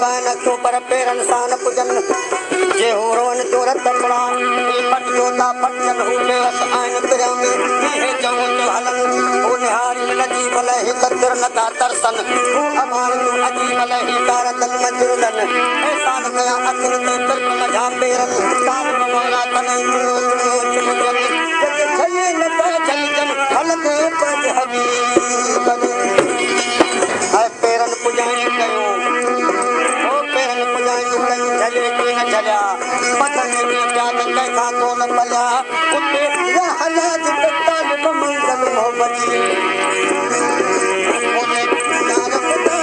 बान अखियों पर पेरन सान पुजन जे हो रोन जो रत पड़ा पट जोता पटन हो बेवस आइन पिरंगे हे जमो जो हलन हो निहारी नदी भले ही ततिर नता तरसन हो अमान जो अजी भले ही तारतन मजरुलन हे सान गया अखिन ते तिरक मझा पेरन काम ममोरा तनई चुमुजन जग छये नता छलजन हलन पज हबी बने है पेरन पुजाई कयो ओ पेरन पुजाई कई झले की न झलिया पतन की जान कैसा को न पलिया कुत्ते या हलाज कत्ता न मंगल मोहब्बती ओने यार खुदा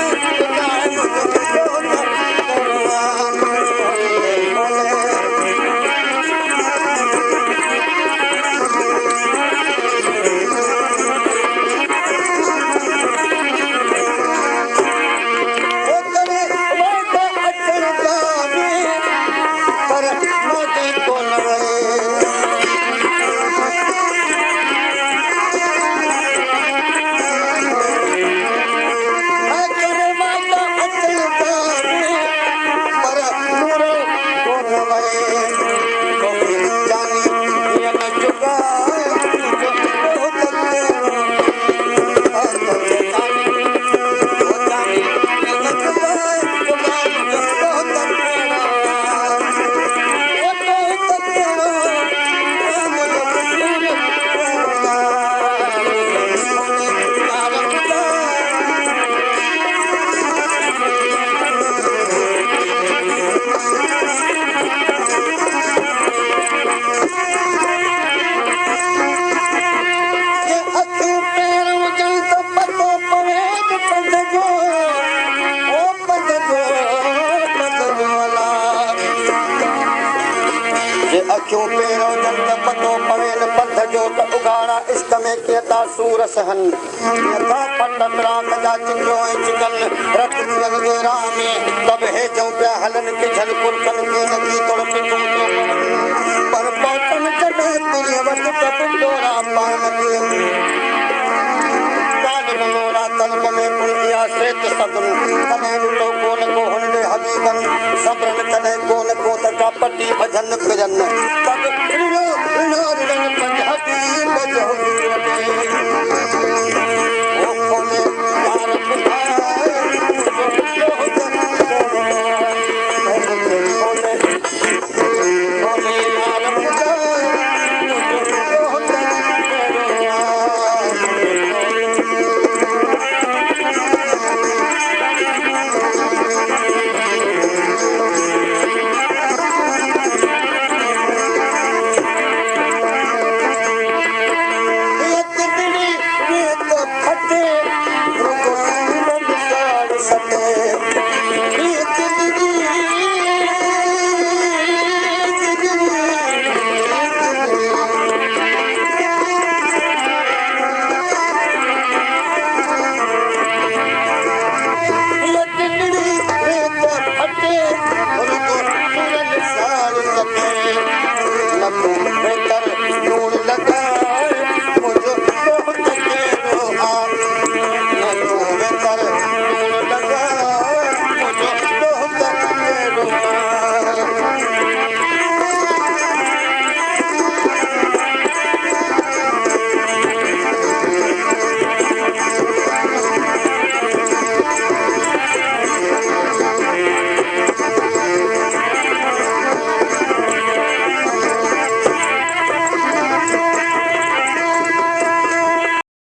अखियों पेरों जंग पतो पवेल पथ जो त उगाड़ा इश्क में केता सूर सहन यथा पंडत राम जा चिंगो चिकन रत जगेरा में तब है जो पे हलन के झल पुरकन के नदी तोड़ पिटू पर पौतन चढ़े तेरे वट कपिंडोरा पान के काल मनोरा तलब में पुरिया श्रेत सदन तने लुटो कोन को हनले हबीबन सब्रन तने कोन को तका पट्टी भजन भजन तब ऋणो ऋणो ऋण पंजाबी बजो